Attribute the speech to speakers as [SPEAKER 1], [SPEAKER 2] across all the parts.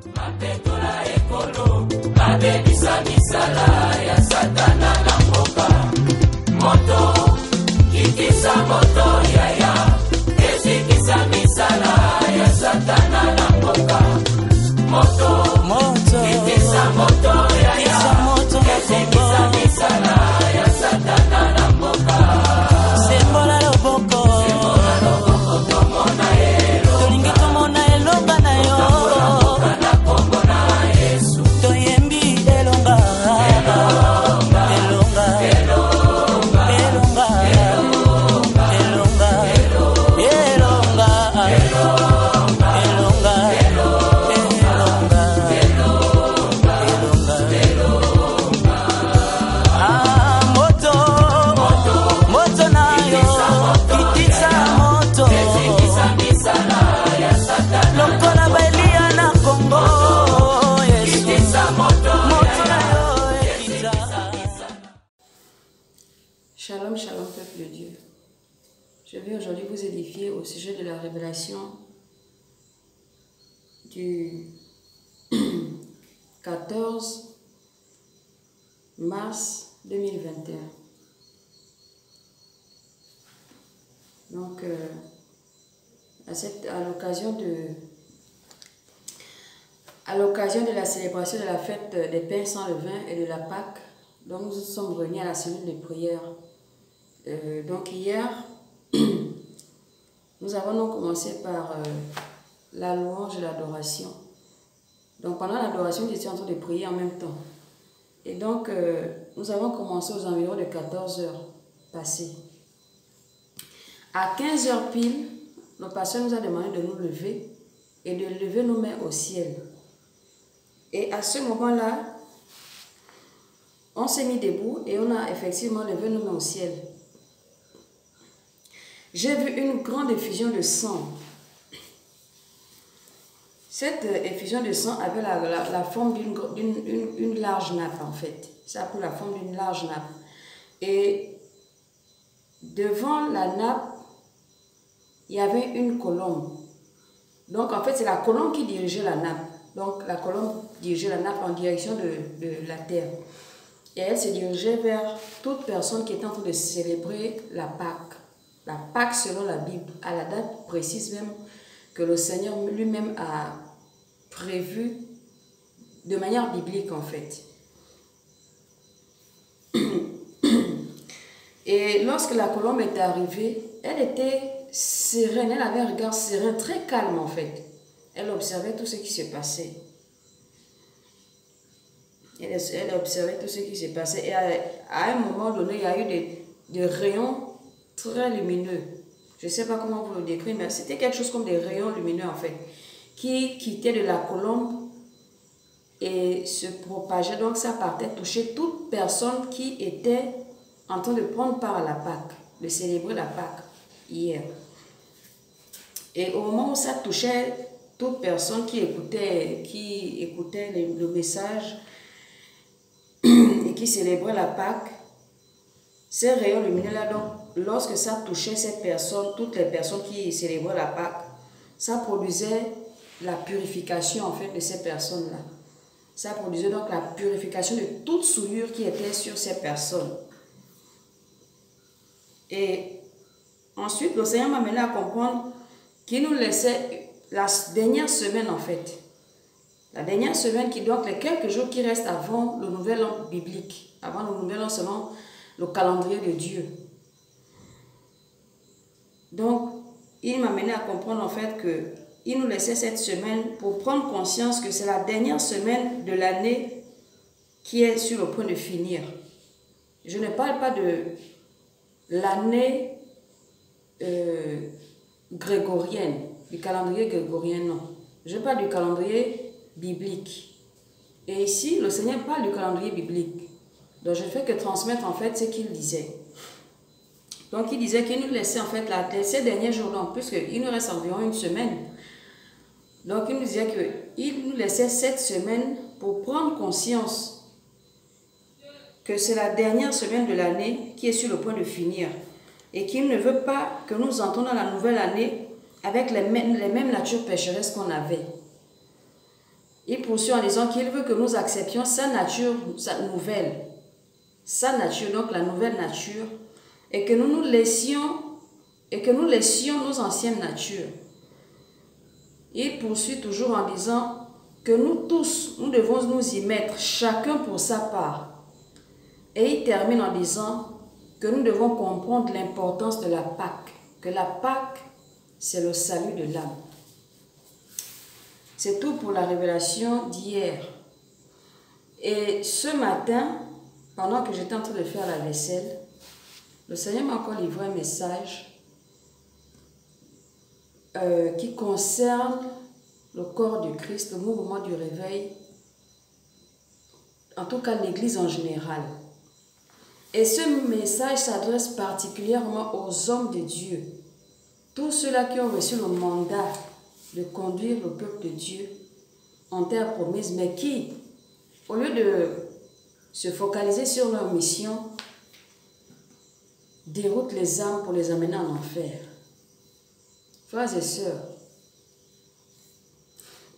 [SPEAKER 1] Mapetola ekolo, mabebisa misala ya satana na mboka. Moto, kitisa moto yaya, ezikisa misala ya satana na mboka. Moto, kitisa moto yaya, ezikisa misala ya satana na mboka.
[SPEAKER 2] Sembola loboko,
[SPEAKER 1] tomona elo,
[SPEAKER 2] tolingi tomona elonga na yo.
[SPEAKER 3] Shalom, shalom, peuple de Dieu. Je vais aujourd'hui vous édifier au sujet de la révélation du 14 mars 2021. Donc, à l'occasion de la célébration de la fête des pains sans levain et de la Pâque, donc nous sommes réunis à la cellule de prière. Donc hier, nous avons donc commencé par la louange et l'adoration. Donc pendant l'adoration, j'étais en train de prier en même temps. Et donc, nous avons commencé aux environs de 14 heures passées. À 15 heures pile, le pasteur nous a demandé de nous lever et de lever nos mains au ciel. Et à ce moment-là, on s'est mis debout et on a effectivement levé nos mains au ciel. J'ai vu une grande effusion de sang. Cette effusion de sang avait la forme d'une large nappe en fait. Ça a pris la forme d'une large nappe. Et devant la nappe, il y avait une colombe. Donc en fait, c'est la colombe qui dirigeait la nappe. Donc la colombe dirigeait la nappe en direction de la terre. Et elle se dirigeait vers toute personne qui était en train de célébrer la Pâque. La Pâque selon la Bible, à la date précise même que le Seigneur lui-même a prévu de manière biblique en fait. Et lorsque la colombe était arrivée, elle était sereine, elle avait un regard serein, très calme en fait. Elle observait tout ce qui se passait. Elle observait tout ce qui se passait. Et à un moment donné, il y a eu des rayons très lumineux. Je ne sais pas comment vous le décrire, mais c'était quelque chose comme des rayons lumineux en fait, qui quittaient de la colombe et se propageaient. Donc ça partait toucher toute personne qui était en train de prendre part à la Pâque, de célébrer la Pâque hier. Et au moment où ça touchait toute personne qui écoutait le message et qui célébrait la Pâque, ces rayons lumineux-là, donc, lorsque ça touchait ces personnes, toutes les personnes qui célébraient la Pâque, ça produisait la purification en fait de ces personnes-là. Ça produisait donc la purification de toute souillure qui était sur ces personnes. Et ensuite, le Seigneur m'a amené à comprendre qu'il nous laissait la dernière semaine en fait. La dernière semaine qui, donc les quelques jours qui restent avant le nouvel an biblique, avant le nouvel an selon le calendrier de Dieu. Donc, il m'a amené à comprendre en fait qu'il nous laissait cette semaine pour prendre conscience que c'est la dernière semaine de l'année qui est sur le point de finir. Je ne parle pas de l'année grégorienne, du calendrier grégorien, non. Je parle du calendrier biblique. Et ici, le Seigneur parle du calendrier biblique. Donc, je ne fais que transmettre en fait ce qu'il disait. Donc, il disait qu'il nous laissait en fait ces derniers jours, donc, puisqu'il nous reste environ une semaine. Donc, il nous disait qu'il nous laissait cette semaine pour prendre conscience que c'est la dernière semaine de l'année qui est sur le point de finir. Et qu'il ne veut pas que nous entrons dans la nouvelle année avec les mêmes natures pécheresses qu'on avait. Il poursuit en disant qu'il veut que nous acceptions sa nature, sa nouvelle. Sa nature, donc la nouvelle nature, et que nous laissions nos anciennes natures. Il poursuit toujours en disant que nous tous, nous devons nous y mettre, chacun pour sa part. Et il termine en disant que nous devons comprendre l'importance de la Pâque, que la Pâque, c'est le salut de l'âme. C'est tout pour la révélation d'hier. Et ce matin, pendant que j'étais en train de faire la vaisselle, le Seigneur m'a encore livré un message qui concerne le corps du Christ, le mouvement du réveil, en tout cas l'Église en général. Et ce message s'adresse particulièrement aux hommes de Dieu, tous ceux-là qui ont reçu le mandat de conduire le peuple de Dieu en terre promise, mais qui, au lieu de se focaliser sur leur mission, déroutent les âmes pour les amener en enfer. Frères et sœurs,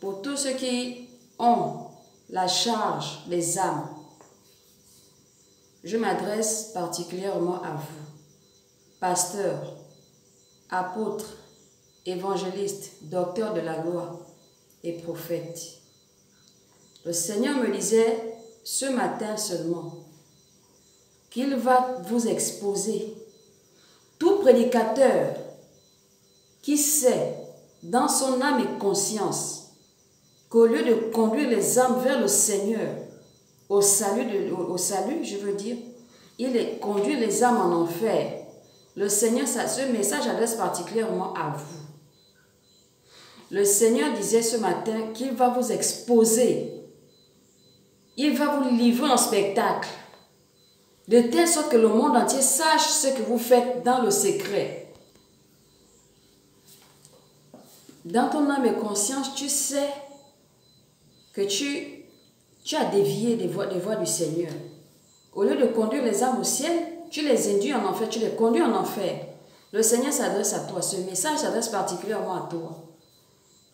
[SPEAKER 3] pour tous ceux qui ont la charge des âmes, je m'adresse particulièrement à vous, pasteurs, apôtres, évangélistes, docteurs de la loi et prophètes. Le Seigneur me disait ce matin seulement qu'il va vous exposer. Tout prédicateur qui sait dans son âme et conscience qu'au lieu de conduire les âmes vers le Seigneur, au salut, je veux dire, il conduit les âmes en enfer. Le Seigneur, ce message adresse particulièrement à vous. Le Seigneur disait ce matin qu'il va vous exposer. Il va vous livrer en spectacle. De telle sorte que le monde entier sache ce que vous faites dans le secret. Dans ton âme et conscience, tu sais que tu as dévié des voies du Seigneur. Au lieu de conduire les âmes au ciel, tu les induis en enfer, tu les conduis en enfer. Le Seigneur s'adresse à toi. Ce message s'adresse particulièrement à toi.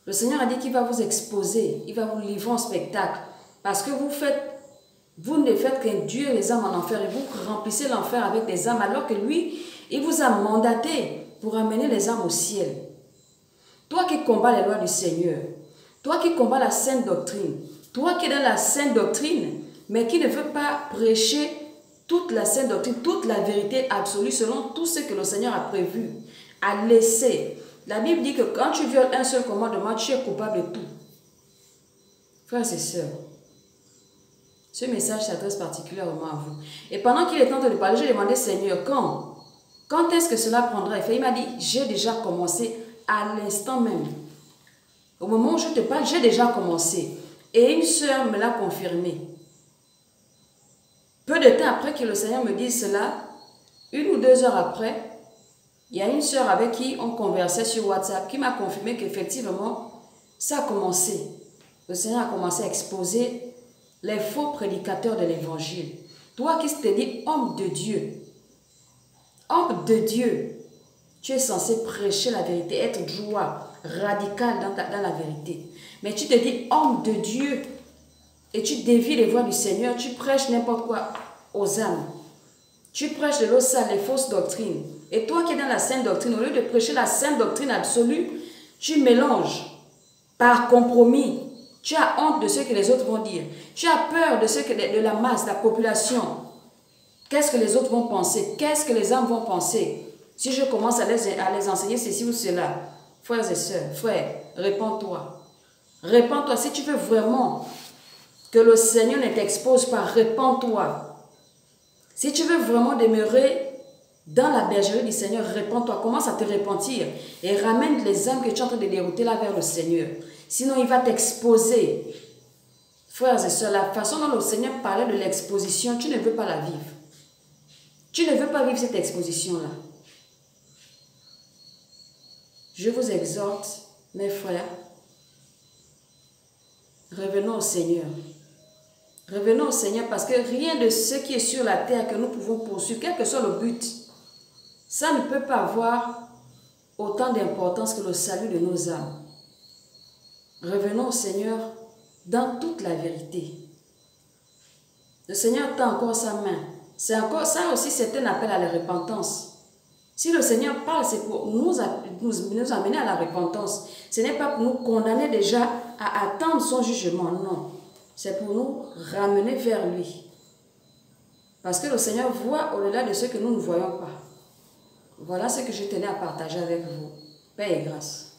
[SPEAKER 3] Le Seigneur a dit qu'il va vous exposer, il va vous livrer en spectacle. Parce que vous ne faites qu'induire les âmes en enfer et vous remplissez l'enfer avec des âmes alors que lui, il vous a mandaté pour amener les âmes au ciel. Toi qui combats les lois du Seigneur, toi qui combats la sainte doctrine, toi qui es dans la sainte doctrine, mais qui ne veut pas prêcher toute la sainte doctrine, toute la vérité absolue selon tout ce que le Seigneur a prévu, a laissé. La Bible dit que quand tu violes un seul commandement, tu es coupable de tout. Frères et sœurs, ce message s'adresse particulièrement à vous. Et pendant qu'il est en train de parler, j'ai demandé, Seigneur, quand est-ce que cela prendra effet? Il m'a dit, j'ai déjà commencé à l'instant même. Au moment où je te parle, j'ai déjà commencé. Et une sœur me l'a confirmé. Peu de temps après que le Seigneur me dise cela, 1 ou 2 heures après, il y a une sœur avec qui on conversait sur WhatsApp qui m'a confirmé qu'effectivement, ça a commencé. Le Seigneur a commencé à exposer les faux prédicateurs de l'évangile. Toi qui te dis homme de Dieu, tu es censé prêcher la vérité, être droit, radical dans la vérité. Mais tu te dis homme de Dieu et tu dévies les voies du Seigneur, tu prêches n'importe quoi aux âmes. Tu prêches de l'eau sale, les fausses doctrines. Et toi qui es dans la sainte doctrine, au lieu de prêcher la sainte doctrine absolue, tu mélanges par compromis. Tu as honte de ce que les autres vont dire. Tu as peur de la masse, de la population. Qu'est-ce que les autres vont penser? Qu'est-ce que les âmes vont penser? Si je commence à les enseigner ceci ou cela. Frères et sœurs, frères, répands-toi. Répands-toi. Si tu veux vraiment que le Seigneur ne t'expose pas, répands-toi. Si tu veux vraiment demeurer dans la bergerie du Seigneur, répands-toi. Commence à te repentir et ramène les âmes que tu es en train de dérouter là vers le Seigneur. Sinon, il va t'exposer. Frères et sœurs, la façon dont le Seigneur parlait de l'exposition, tu ne veux pas la vivre. Tu ne veux pas vivre cette exposition-là. Je vous exhorte, mes frères, revenons au Seigneur. Revenons au Seigneur parce que rien de ce qui est sur la terre que nous pouvons poursuivre, quel que soit le but, ça ne peut pas avoir autant d'importance que le salut de nos âmes. Revenons au Seigneur dans toute la vérité. Le Seigneur tend encore sa main. C'est encore ça aussi, c'est un appel à la repentance. Si le Seigneur parle, c'est pour nous amener à la repentance. Ce n'est pas pour nous condamner déjà à attendre son jugement, non. C'est pour nous ramener vers lui. Parce que le Seigneur voit au-delà de ce que nous ne voyons pas. Voilà ce que je tenais à partager avec vous. Paix et grâce.